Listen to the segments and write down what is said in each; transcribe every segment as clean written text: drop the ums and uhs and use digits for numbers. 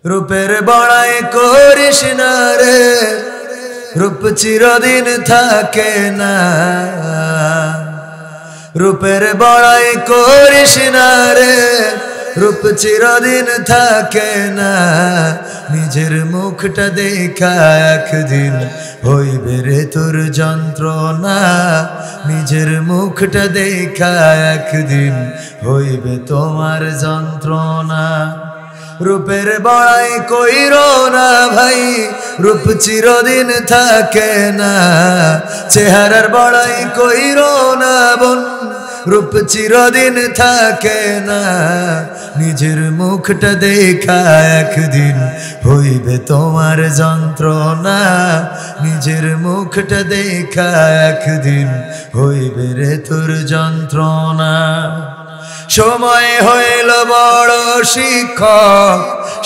রূপের বড়াই করিস না রে, রূপ চিরদিন থাকে না। রূপের বড়াই করিস না রে, রূপ চিরদিন থাকে না। নিজের মুখটা দেখা একদিন হইবে রে তোর যন্ত্রণা। নিজের মুখটা দেখা একদিন হইবে তোমার যন্ত্রণা। রূপের বড়াই কইরো না ভাই, রূপ চিরদিন থাকে না। চেহারার বড়াই কইরো না বোন, রূপ চিরদিন থাকে না। নিজের মুখটা দেখা একদিন হইবে তোমার যন্ত্রণা। নিজের মুখটা দেখা একদিন হইবে রে তোর যন্ত্রণা। সময় হইল বড় শিক্ষক,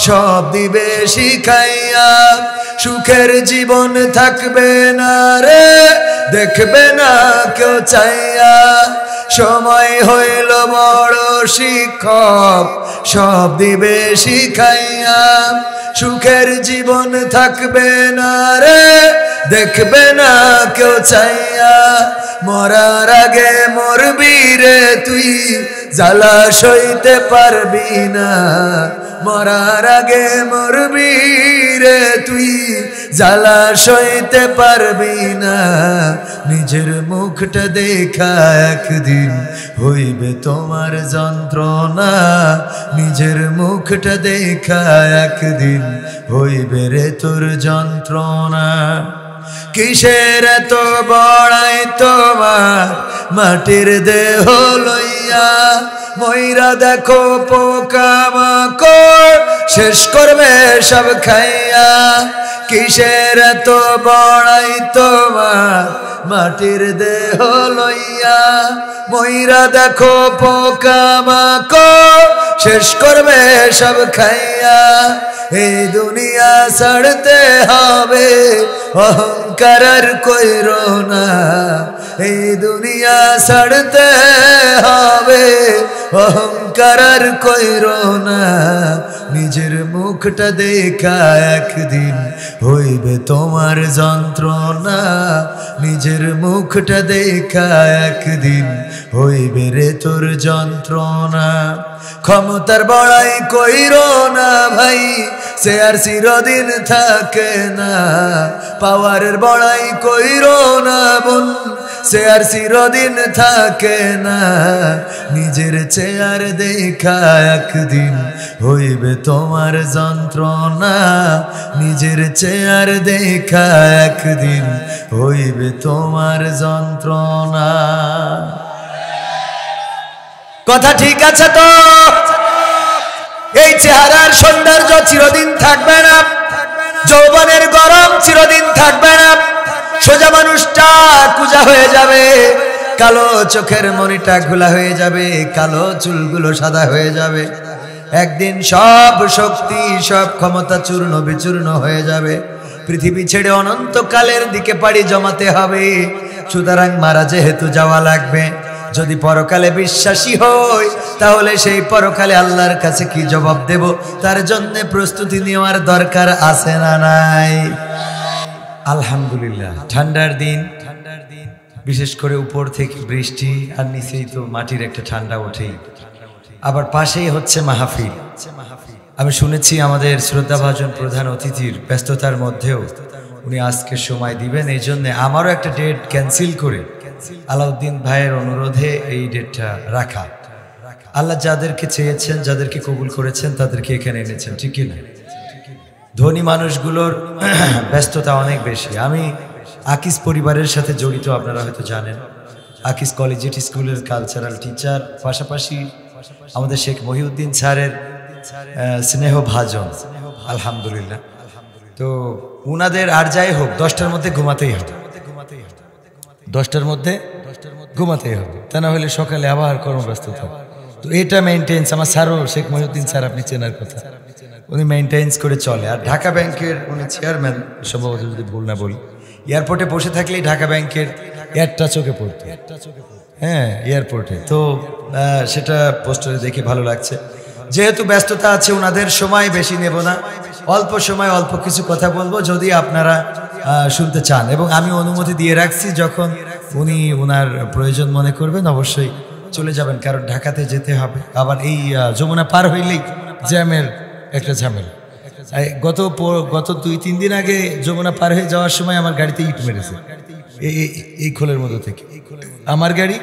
সব দিবে শিখাইয়া। সুখের জীবন থাকবে না রে, দেখবে না কেউ চাইয়া। সময় হইল বড় শিক্ষক, সব দিবে শিখাইয়া। সুখের জীবন থাকবে না রে, দেখবে না কেউ চাইয়া। মরার আগে মরবি রে তুই, জ্বালা সইতে পারবি না। মরার আগে মরবি রে তুই, জ্বালা সইতে পারবি না। নিজের মুখটা দেখা একদিন হইবে তোমার যন্ত্রণা। নিজের মুখটা দেখা একদিন হইবে রে তোর যন্ত্রণা। কিসের এত বড়াই তোমার মাটির দেহ লইয়া। ময়রা দেখো পোকামাকড় শেষ করবে সব খাইয়া। কিসের এত বড়াই তোমার মাটির দেহ লইয়া। ময়রা দেখো পোকামাকড় শেষ করবে সব খাইয়া। এই দুনিয়া ছাড়তে হবে, অহংকার আর কইরো না। এই দুনিয়া ছাড়তে হবে, অহংকার আর কইরো না। নিজের মুখটা দেখা একদিন হইবে তোমার যন্ত্রণা। নিজের মুখটা দেখা একদিন হইবে রে তোর যন্ত্রণা। ক্ষমতার বড়াই কইরো না ভাই, সে আর চিরদিন থাকে না। পাওয়ারের বড়াই কইরো না বোন, সে আর চিরদিন থাকে না। নিজের চেয়ার দেখা একদিন হইবে তোমার যন্ত্রণা। নিজের চেয়ার দেখা একদিন হইবে তোমার যন্ত্রণা। কথা ঠিক আছে তো? এই চেহারার সৌন্দর্য চিরদিন থাকবে না, যৌবনের গরম চিরদিন থাকবে না। সোজা মানুষটা কুজা হয়ে যাবে, কালো চোখের মনিটা ঘোলা হয়ে যাবে, কালো চুলগুলো সাদা হয়ে যাবে। একদিন সব শক্তি সব ক্ষমতা চূর্ণ বিচূর্ণ হয়ে যাবে। পৃথিবী ছেড়ে অনন্তকালের দিকে পাড়ি জমাতে হবে। সুতরাং মারা যেহেতু যাওয়া লাগবে, যদি পরকালে বিশ্বাসী হই তাহলে সেই পরকালে আল্লাহর কাছে কি জবাব দেব, তার জন্য প্রস্তুতি নেওয়ার দরকার আছে না নাই? আলহামদুলিল্লাহ, ঠান্ডার দিন, বিশেষ করে উপর থেকে বৃষ্টি আর নিচেই তো মাটির একটা ঠান্ডা ওঠেই। আবার পাশেই হচ্ছে মাহফিল। আমি শুনেছি আমাদের শ্রদ্ধাভাজন প্রধান অতিথির ব্যস্ততার মধ্যেও উনি আজকে সময় দিবেন। এই জন্য আমারও একটা ডেট ক্যান্সেল করে আলাউদ্দিন ভাইয়ের অনুরোধে এই ডেটটা রাখা। আল্লাহ যাদেরকে চেয়েছেন, যাদেরকে কবুল করেছেন, তাদেরকে এখানে এনেছেন, ঠিক কিনা? ধনী মানুষগুলোর ব্যস্ততা অনেক বেশি। আমি আকিস পরিবারের সাথে জড়িত, আপনারা হয়তো জানেন। আকিস কলেজিয়েট স্কুলের কালচারাল টিচার, পাশাপাশি আমাদের শেখ মহিউদ্দিন স্যারের স্নেহ ভাজন, আলহামদুলিল্লাহ। তো উনাদের আর যাই হোক 10টার মধ্যে ঘুমাতেই হবে, 10টার মধ্যে ঘুমাতেই হবে, তা না হলে সকালে আবার কর্মব্যস্ততা। তো এটা মেনটেন্স আমার স্যারও, শেখ মহিউদ্দিন স্যার আপনি চেনার কথা, উনি মেনটেন্স করে চলে। আর ঢাকা ব্যাংকের উনি চেয়ারম্যান সম্ভবত, যদি ভুল না বলি। এয়ারপোর্টে বসে থাকলেই ঢাকা ব্যাংকের এয়ারটা চোখে পড়তো, হ্যাঁ এয়ারপোর্টে। তো সেটা পোস্টারে দেখে ভালো লাগছে। যেহেতু ব্যস্ততা আছে ওনাদের সময় বেশি নেব না, অল্প সময় অল্প কিছু কথা বলবো যদি আপনারা শুনতে চান, এবং আমি অনুমতি দিয়ে রাখছি যখন উনি ওনার প্রয়োজন মনে করবেন অবশ্যই চলে যাবেন, কারণ ঢাকাতে যেতে হবে। আবার এই যমুনা পার হইলেই জ্যামের একটা ঝামেলা। গত 2-3 দিন আগে যমুনা পার হয়ে যাওয়ার সময় আমার গাড়িতে ইট মেরেছে, এই খোলের মধ্যে থেকে। আমার গাড়ি,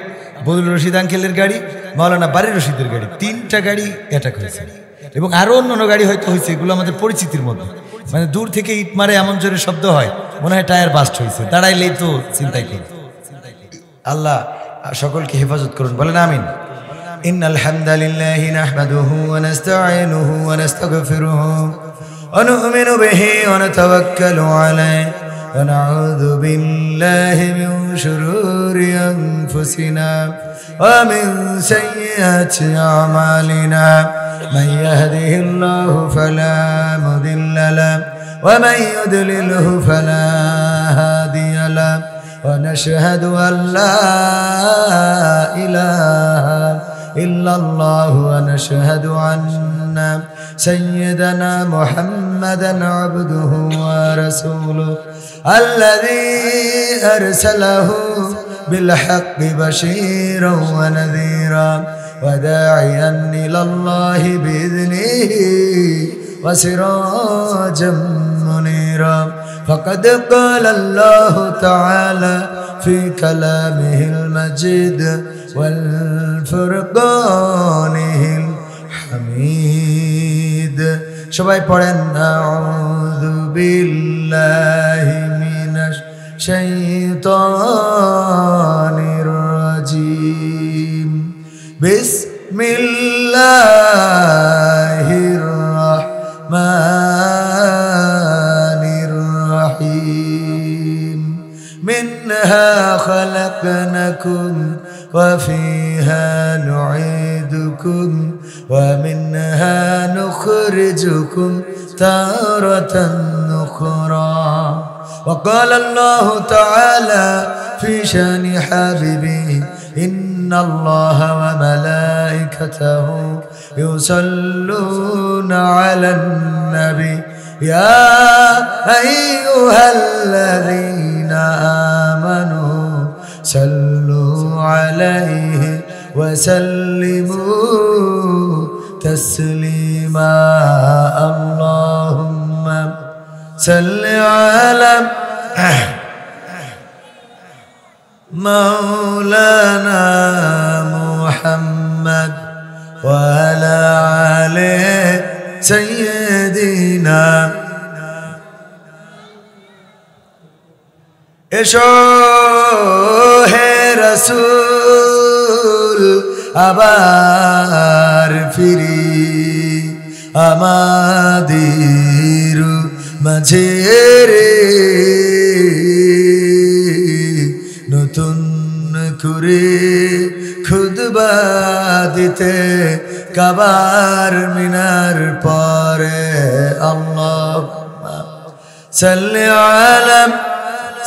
বদরুল রশিদ আঙ্কেলের গাড়ি, মাওলানা বারী রশিদের গাড়ি, 3টা গাড়ি অ্যাটাক হয়েছে, এবং আরো অন্যান্য গাড়ি হয়তো হয়েছে, এগুলো আমাদের পরিচিতির মধ্যে। মানে দূর থেকে ইট মারে এমন জোরে শব্দ হয়, মনে হয় টায়ার বাস্ট হয়েছে, দাঁড়াইলেই তো চিন্তাই করি। আল্লাহ সকলকে হেফাজত করুন, বলেন আমিন। ইন্নাল হামদালিল্লাহি নাহমাদুহু ওয়া নাস্তাঈনুহু ওয়া নাস্তাগফিরুহু ওয়া নু'মিনু বিহি ওয়া নাতাওয়াক্কালু আলাইহি ওয়া নাউযু বিল্লাহি মিন শুরুরি আনফুসিনা ওয়া মিন সাইয়্যাতি আমালিনা মান ইয়াহদিহিল্লাহু ফালা মুদিল্লা লাহু ওয়া মান ইউদ্লিলহু ফালা হাদিয়া লাহু ونشهد أن لا إله إلا الله ونشهد أن سيدنا محمدا عبده ورسوله الذي أرسله بالحق بشيرا ونذيرا وداعيا إلى الله بإذنه وسراجا منيرا فقد قال الله تعالى في كلامه المجيد والفرقانه الحميد সবাই পড়েন আউযু বিল্লাহি মিনাশ শাইতানির রাজিম বিসমিল্লাহির রাহমানির রহিম মিনহা খালাকনাকুম ওয়া ফিহা নুঈদুকুম ওয়া মিনহা নুখরিজুকুম তারাতান নুখরা وقال الله تعالى في شان حبيبه إن الله وملائكته يصلون على النبي يا أيها الذين آمنوا صلوا عليه وسلموا تسليما اللهم صل على مولانا محمد وعلى آل سيدنا এসো হে রাসূল আবার ফিরি আমাদের মাঝে রে নতুন করে খুতবা দিতে কাবার মিনার পরে আল্লাহুম্মা সাল্লি আলা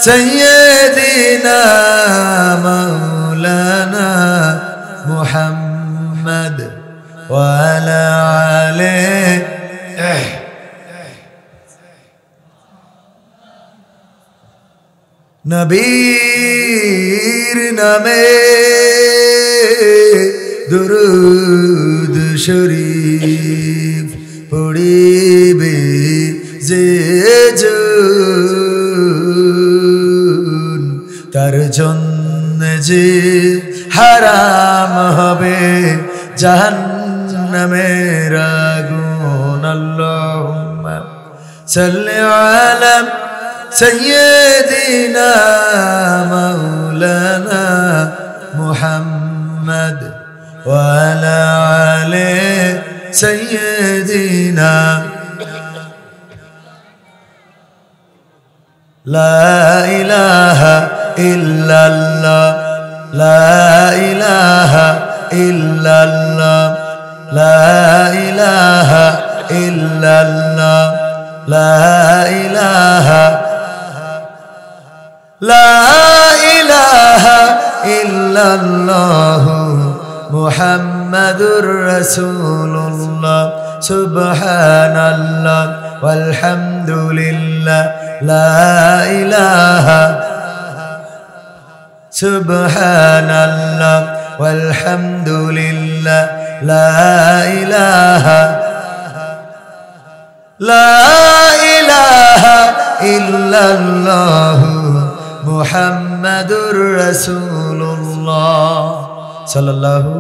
সাইয়্যিদিনা মাওলানা মুহাম্মদ ওয়া আলা আলিহি নবীর নামে দুরূদ শরীফ পড়িবে যে জন তার জন্য যে হারাম হবে জাহান্নামের আগুন আল্লাহুম্মা সাল্লি আলা سيدنا مولانا محمد وعلى آل سيدنا لا إله إلا الله لا إله إلا الله لا إله إلا الله لا إله لا إله إلا الله মুহাম্মাদুর রাসূলুল্লাহ সুবহানাল্লাহ walhamdulillah la ilaha subhanallah walhamdulillah la ilaha illallah muhammadur rasulullah sallallahu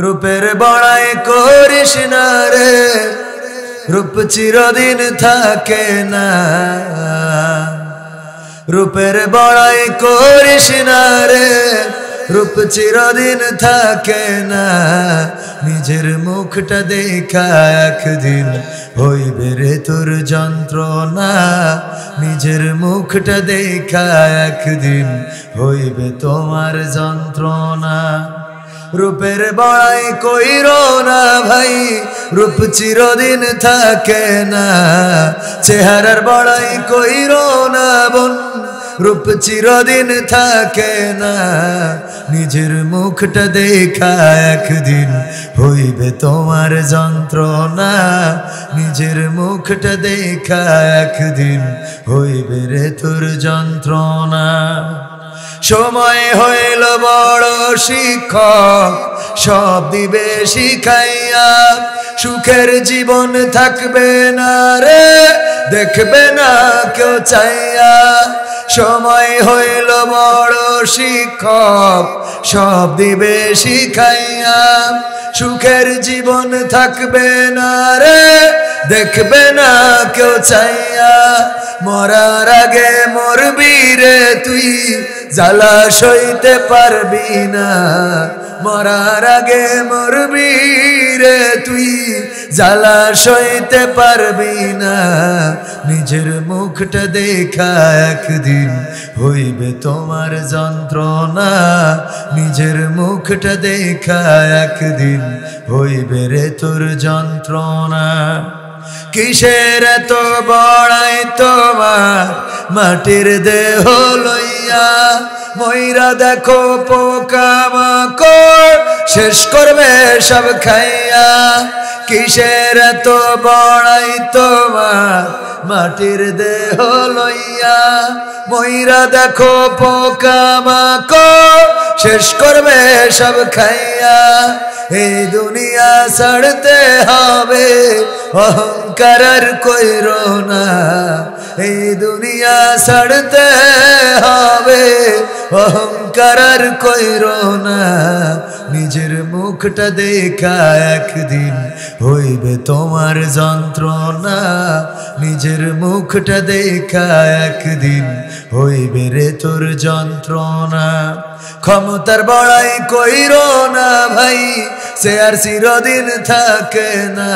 রূপের বড়াই করিস না রে রূপ চিরদিন থাকে না রূপের বড়াই করিস না রে রূপ চিরদিন থাকে না নিজের মুখটা দেখা একদিন হইবে রে তোর যন্ত্রণা নিজের মুখটা দেখা একদিন হইবে তোমার যন্ত্রণা রূপের বড়াই কইরো না ভাই রূপ চিরদিন থাকে না চেহারার বড়াই কইরো না বোন রূপ চিরদিন থাকে না নিজের মুখটা দেখা একদিন হইবে তোমার যন্ত্রণা নিজের মুখটা দেখা একদিন হইবে রে তোর যন্ত্রণা সময় হইল বড় শিক্ষক সব দিবে শিখাইয়া সুখের জীবন থাকবে না রে দেখবে না কেউ চাইয়া সময় হইল বড় শিক্ষক সব দিবে শিখাইয়া সুখের জীবন থাকবে না রে দেখবে না কেউ চাইয়া মরার আগে মরবি রে তুই জ্বালা সইতে পারবি না মরার আগে মরবি রে তুই জ্বালা সইতে পারবি না নিজের মুখটা দেখা একদিন হইবে তোমার যন্ত্রণা নিজের মুখটা দেখা একদিন হইবে রে তোর যন্ত্রণা কিসের এত বড়াই তোমার মাটির দেহ লইয়া ময়রা দেখো পোকামাকড় শেষ করবে সব খাইয়া কিসের এত বড়াই তোমার মাটির দেহ লইয়া ময়রা দেখো পোকামাকড় শেষ করবে সব খাইয়া এই দুনিয়া ছাড়তে হবে অহংকার আর কইরো না এই দুনিয়া ছাড়তে হবে অহংকার আর কইরো না নিজের মুখটা দেখা একদিন হইবে তোমার যন্ত্রণা নিজের মুখটা দেখা একদিন হইবে রে তোর যন্ত্রণা ক্ষমতার বড়াই কইরো না ভাই সে আর চিরদিন থাকে না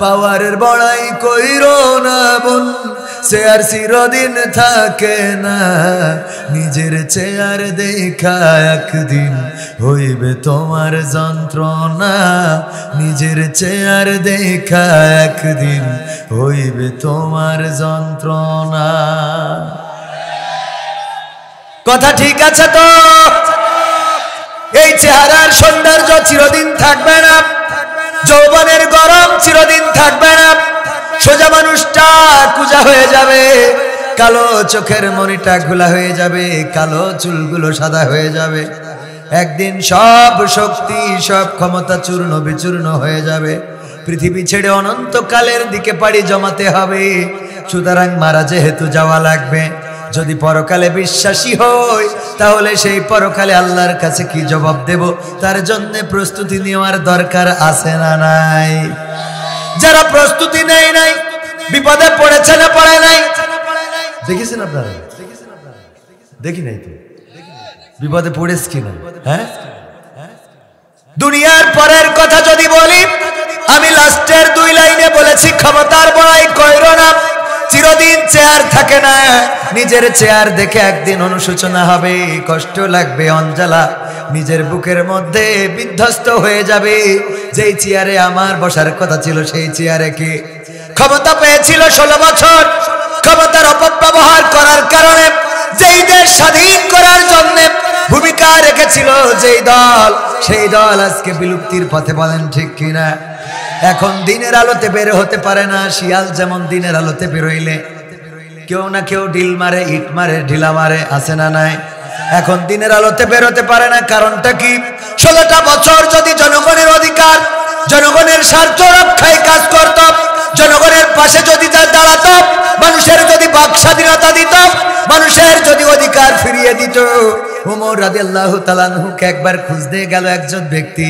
পাওয়ারের বড়াই কইরো না বোন সে আর চিরদিন থাকে না নিজের চেয়ার দেখা একদিন হইবে তোমার যন্ত্রণা নিজের চেয়ার দেখা একদিন হইবে তোমার যন্ত্রণা কথা ঠিক আছে তো এই চেহারার সৌন্দর্য চিরদিন থাকবে না যৌবনের গরম চিরদিন থাকবে না সোজা মানুষটা কুজা হয়ে যাবে কালো চোখের মনিটা ঘোলা হয়ে যাবে কালো চুলগুলো সাদা হয়ে যাবে একদিন সব শক্তি সব ক্ষমতা চূর্ণ বিচূর্ণ হয়ে যাবে পৃথিবী ছেড়ে অনন্তকালের দিকে পাড়ি জমাতে হবে সুতরাং মারা যেহেতু যাওয়া লাগবে যদি পরকালে বিশ্বাসী হই তাহলে সেই পরকালে আল্লাহর কাছে কি জবাব দেব তার জন্য প্রস্তুতি নেওয়ার দরকার আছে না নাই যারা প্রস্তুতি নেয় নাই বিপদে পড়েছে না পড়ে নাই দেখেছেন আপনারা দেখি নাই তো বিপদে পড়েছ কিনা হ্যাঁ দুনিয়ার পরের কথা যদি বলি আমি লাস্টের 2 লাইনে বলেছি ক্ষমতার বড়াই কইরো না চিরদিন চেয়ার থাকে না নিজের চেয়ার দেখে একদিন অনুশোচনা হবে কষ্ট লাগবে অঞ্জলা নিজের বুকের মধ্যে বিধ্বস্ত হয়ে যাবে যেই চেয়ারে আমার বসার কথা ছিল সেই চেয়ারে কি ক্ষমতা পেয়েছিল 16 বছর ক্ষমতার অপব্যবহার করার কারণে যেই দেশ স্বাধীন করার জন্য ভূমিকা রেখেছিল যেই দল, সেই দল আজকে বিলুপ্তির পথে, বলেন ঠিক কিনা? এখন দিনের আলোতে বের হতে পারে না। শিয়াল যেমন দিনের আলোতে বেরোইলে কেউ না কেউ ঢিল মারে, ইট মারে, ঢিলা মারে, আছে না নাই? এখন দিনের আলোতে বেরোতে পারে না। কারণটা কি? 16টা বছর যদি জনগণের অধিকার, জনগণের স্বার্থ রক্ষায় কাজ করত, জনগণের পাশে যদি দাঁড়াত, মানুষের যদি বাক স্বাধীনতা দিত, মানুষের যদি অধিকার ফিরিয়ে দিত। ওমর রাদিয়াল্লাহু তাআলা আনহুকে একবার খুঁজতে গেল একজন ব্যক্তি,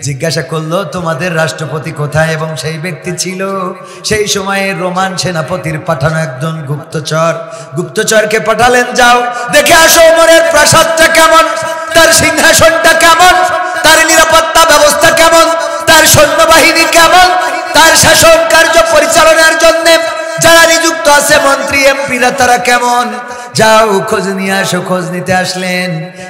জিজ্ঞাসা করলো তোমাদের রাষ্ট্রপতি কোথায়? এবং সেই ব্যক্তি ছিল সেই সময়ে রোমান সেনাপতির পাঠানো একজন গুপ্তচর। গুপ্তচরকে পাঠালেন, যাও দেখে আসো ওমরের প্রাসাদটা কেমন, তার সিংহাসনটা কেমন, তার নিরাপত্তা ব্যবস্থা কেমন, তার সৈন্যবাহিনী কেমন, তার শাসন কার্য পরিচালনার জন্য যারা নিযুক্ত আছে মন্ত্রী এমপিরা তারা কেমন, যাও খোঁজ নিয়ে আসো। খোঁজ নিতে আসলেন,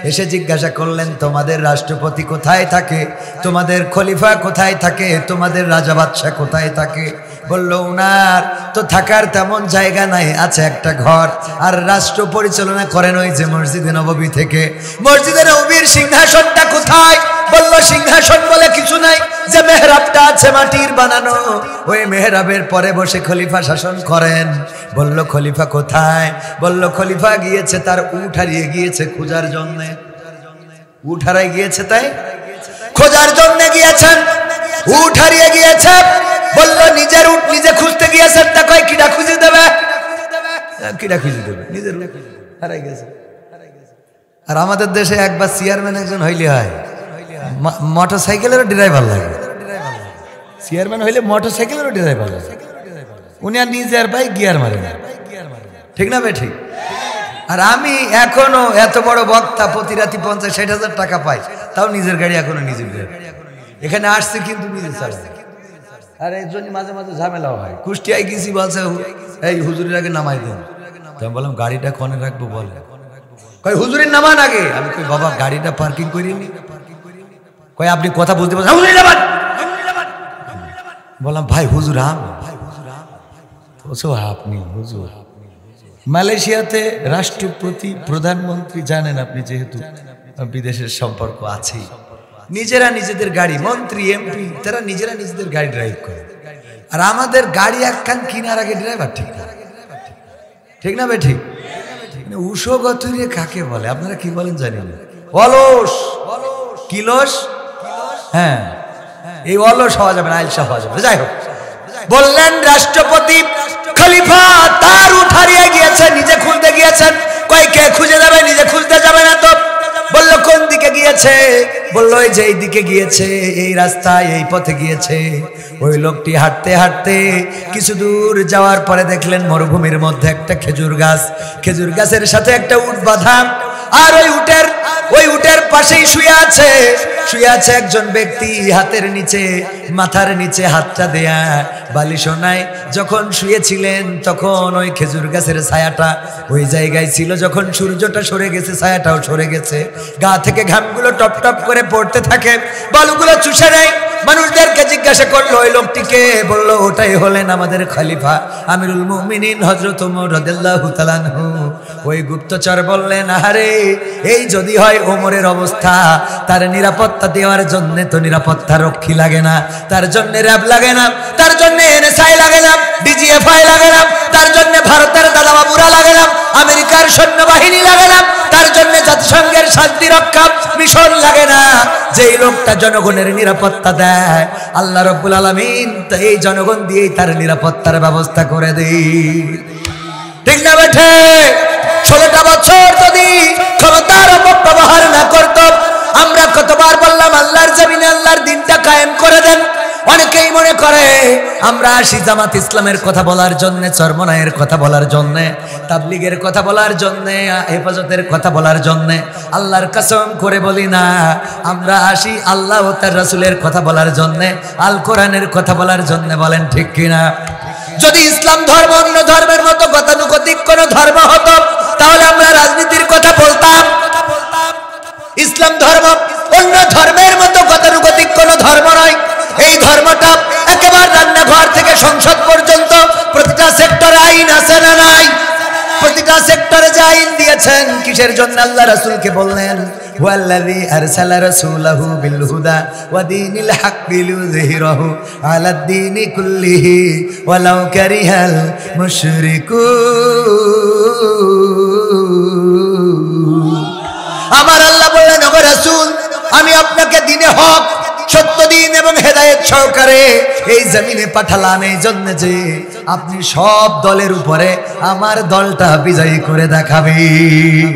এসে জিজ্ঞাসা করলেন তোমাদের রাষ্ট্রপতি কোথায় থাকে, তোমাদের খলিফা কোথায় থাকে, তোমাদের রাজা বাদশাহ কোথায় থাকে? বলল উনার তো থাকার তেমন জায়গা নাই, আছে একটা ঘর, আর রাষ্ট্র পরিচালনা করেন ওই যে মসজিদে নববী থেকে। মসজিদে নববীর সিংহাসনটা কোথায়? বলল সিংহাসন বলে কিছু নাই, যে মেহরাবটা আছে মাটির বানানো, ওই মেহরাবের পরে বসে খলিফা শাসন করেন। বলল খলিফা কোথায়? বলল খলিফা গিয়েছে, তার উট হারিয়ে গিয়েছে খোঁজার জন্য। উট হারাই গিয়েছে, তাই খোঁজার জন্য গিয়েছেন, উট হারিয়ে গিয়েছে। বলল নিজের উট নিজে খুঁজতে গিয়েছেন, তা কয় কিডা খুঁজে দেবে? কিডা খুঁজে দেবে? নিজের উট হারাই গেছে। আর আমাদের দেশে একবার চেয়ারম্যান একজন হইলে হয়, মোটরসাইকেলেরও ড্রাইভার লাগে। চেয়ারম্যান হইলে মোটরসাইকেলেরও ড্রাইভার লাগে। উনি আর নিজে আর ভাই গিয়ার মারে না, ঠিক না ভাই? ঠিক। আর আমি এখনো এত বড় বক্তা, প্রতি রাতি 50-60 হাজার টাকা পাই, তাও নিজের গাড়ি এখনো নিজে এখানে আসছে, কিন্তু নিজে চালায়। আর এর জন্য মাঝে মাঝে ঝামেলাও হয়। কুষ্টিয়ায় গেছি, বলছে এই হুজুরের আগে নামাই দেন। আমি বললাম গাড়িটা কোনে রাখবো? বলে কই হুজুরের নামান আগে। আমি কই বাবা গাড়িটা পার্কিং করিনি। কই আপনি কথা বলতে পারছেন? বললাম ভাই হুজুর আপনি হুজুর। মালয়েশিয়াতে রাষ্ট্রপতি প্রধানমন্ত্রী জানেন আপনি, যেহেতু বিদেশের সম্পর্ক আছে, নিজেরা নিজেদের গাড়ি, মন্ত্রী এমপি তারা নিজেরা নিজেদের গাড়ি ড্রাইভ করে। আর আমাদের গাড়ি একখান কিনার আগে ড্রাইভার ঠিক না, ঠিক না ভাই? ঠিক। উষগতুরে কাকে বলে আপনারা কি বলেন জানি না? অলস, কিলস। হ্যাঁ, এই অলস হওয়া যাবে না, আলসা হওয়া যাবে। যাই হোক, বললেন রাষ্ট্রপতি খলিফা তার উট হারিয়ে গিয়েছে, নিজে খুঁজতে গিয়েছেন। কয় কে খুঁজে যাবে? নিজে খুঁজতে যাবে না তো। বললো কোন দিকে গিয়েছে? বললো এই যে এই দিকে গিয়েছে, এই রাস্তায়, এই পথে গিয়েছে। ওই লোকটি হাঁটতে হাঁটতে কিছু দূর যাওয়ার পরে দেখলেন মরুভূমির মধ্যে একটা খেজুর গাছ, খেজুর গাছের সাথে একটা উট বাঁধা, আর ওই উটের পাশেই শুয়ে আছে একজন ব্যক্তি, হাতের নিচে, মাথার নিচে হাতটা দেয়া, বালিশও নাই। যখন শুয়েছিলেন তখন ওই খেজুর গাছের ছায়াটা ওই জায়গায় ছিল, যখন সূর্যটা সরে গেছে ছায়াটাও সরে গেছে, গা থেকে ঘামগুলো টপ টপ করে পড়তে থাকে, বালুগুলো চুষে নেয়। মানুষদেরকে জিজ্ঞাসা করলো ওই লোকটিকে, বললো ওটাই হলেন আমাদের খলিফা আমিরুল মুমিনিন হযরত ওমর রাদিয়াল্লাহু তাআলা আনহু। ওই গুপ্তচর বললেন আরে এই যদি হয় ওমরের অবস্থা, তার নিরাপত্তা দেওয়ার জন্য তো নিরাপত্তা রক্ষী লাগে না, তার জন্য র্যাব লাগে না, তার জন্য এনএসআই লাগে না, ডিজিএফআই লাগে না, তার জন্য ভারতের দাদাবাবুরা লাগে না, আমেরিকার সৈন্যবাহিনী লাগে না, তার জন্য জাতিসংঘের শান্তি রক্ষা মিশন লাগে না। যেই লোকটা জনগণের নিরাপত্তা দেয় আল্লাহ রাব্বুল আলামিন এই জনগণ দিয়েই তার নিরাপত্তার ব্যবস্থা করে দেয়, ঠিক না বেঠে? 16টা বছর যদি ক্ষমতার অপব্যবহার না করত, আমরা কতবার বললাম আল্লাহর জমিনে আল্লাহর দিনটা কায়েম করে দেন। অনেকেই মনে করে আমরা আসি জামাত ইসলামের কথা বলার জন্য, চরমনায়ের কথা বলার জন্য, তাবলীগের কথা বলার জন্য, হেফাজতের কথা বলার জন্য। আল্লাহর কসম করে বলি না, আমরা আসি আল্লাহ ও তার রাসূলের কথা বলার জন্য, আল কোরআনের কথা বলার জন্য। বলেন ঠিক কিনা? যদি ইসলাম ধর্ম অন্য ধর্মের মতো গতানুগতিক কোন ধর্ম হতো তাহলে আমরা রাজনীতির কথা বলতাম। ইসলাম ধর্ম অন্য ধর্মের মতো গতানুগতিক কোন ধর্ম নয়। এই ধর্মটা একেবারে রান্নাঘর থেকে সংসদ পর্যন্ত প্রতিটা সেক্টরে আইন আছে না নাই? প্রতিটা সেক্টরে যে আইন দিয়েছে দিচ্ছেন কিসের জন্য? আল্লাহ রাসূলকে বললেন ওয়াল্লাযী আরসালা রাসূলাহু বিল হুদা ওয়া দীনিল হাক্কি লিয়ুযহিরাহু আলাদ-দীনি কুল্লিহি ওয়ালাউ কারিহাল মুশরিকুন। আমার আল্লাহ বললেন, ওগো রাসূল, আমি আপনাকে দ্বীনে হক, সত্য দিন এবং হেদায়েত সহকারে এই জমিনে পাঠালাম এই জন্য যে আপনি সব দলের উপরে আমার দলটা বিজয়ী করে দেখাবেন।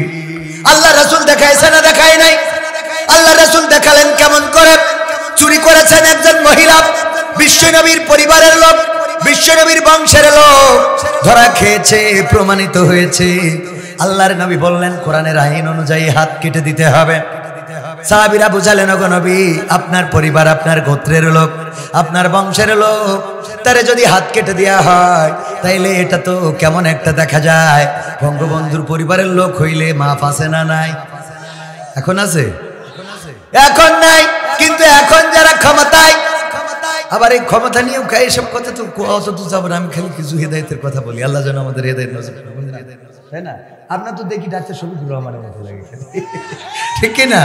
আল্লাহ রাসূল দেখাইছে না দেখায় নাই? আল্লাহ রাসূল দেখালেন কেমন করে? চুরি করেছেন একজন মহিলা, বিশ্বনবীর পরিবারের লোক, বিশ্বনবীর বংশের লোক, ধরা খেয়েছে, প্রমাণিত হয়েছে। আল্লাহর নবী বললেন কোরআনের আইন অনুযায়ী হাত কেটে দিতে হবে। সাহাবীরা বুঝালেন, ওগো নবী, আপনার পরিবার, আপনার গোত্রের লোক, আপনার বংশের লোক, তারে যদি হাত কেটে দেওয়া হয় তাইলে এটা তো কেমন একটা দেখা যায়। বঙ্গবন্ধুর পরিবারের লোক হইলে মাফ আছে না নাই? এখন আছে? এখন নাই। কিন্তু এখন যারা ক্ষমতায়, আবার এই ক্ষমতা নিয়েও এইসব কথা তো অত তো যাবো না। আমি খালি কিছু হেদায়েতের কথা বলি, আল্লাহ যেন আমাদের হেদায়েত নজর করুন, তাই না? আপনার তো দেখি ডাক্তার শফিকুর রহমানের মতো লাগে, ঠিক কিনা?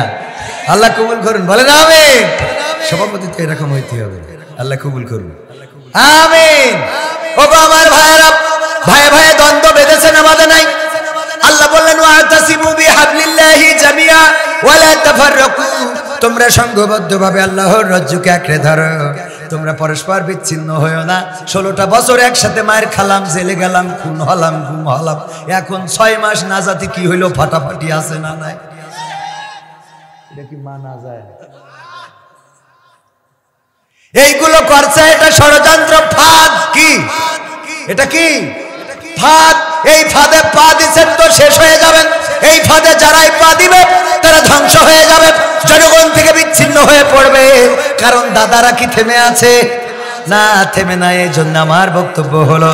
আল্লাহ কবুল করুন, বলেন আমিন। সভাপতি তো এরকম হইতে হবে, আল্লাহ কবুল করুন, আমিন। ওগো আমার ভাইয়েরা, ভাই ভাই দ্বন্দ্ব বেঁধেছে না বাঁধে নাই? আল্লাহ বললেন ওয়াতাসিমু বিহাবলিল্লাহি জামিআ ওয়া লা তাফাররাকু, তোমরা সংঘবদ্ধভাবে আল্লাহর রজ্জুকে আঁকড়ে ধরো, তোমরা পরস্পর বিচ্ছিন্ন হয়েও না। 16টা বছর একসাথে মায়ের খালাম, জেলে গেলাম, খুন হলাম, গুম হলাম, এখন 6 মাস না জাতি কি হইলো, ফাটাফাটি আছে না নাই? এটা কি মানা যায়? এইগুলো করছে, এটা ষড়যন্ত্র, ফাঁদ। কি এটা? কি ফাঁদ? এই ফাঁদে পা দিচ্ছেন তো শেষ হয়ে যাবেন। এই ফাঁদে যারাই পা দিবে তারা ধ্বংস হয়ে যাবে, জনগণ থেকে বিচ্ছিন্ন হয়ে পড়বে। কারণ দাদারা কি থেমে আছে? না, থেমে নাই। এই জন্য আমার বক্তব্য হলো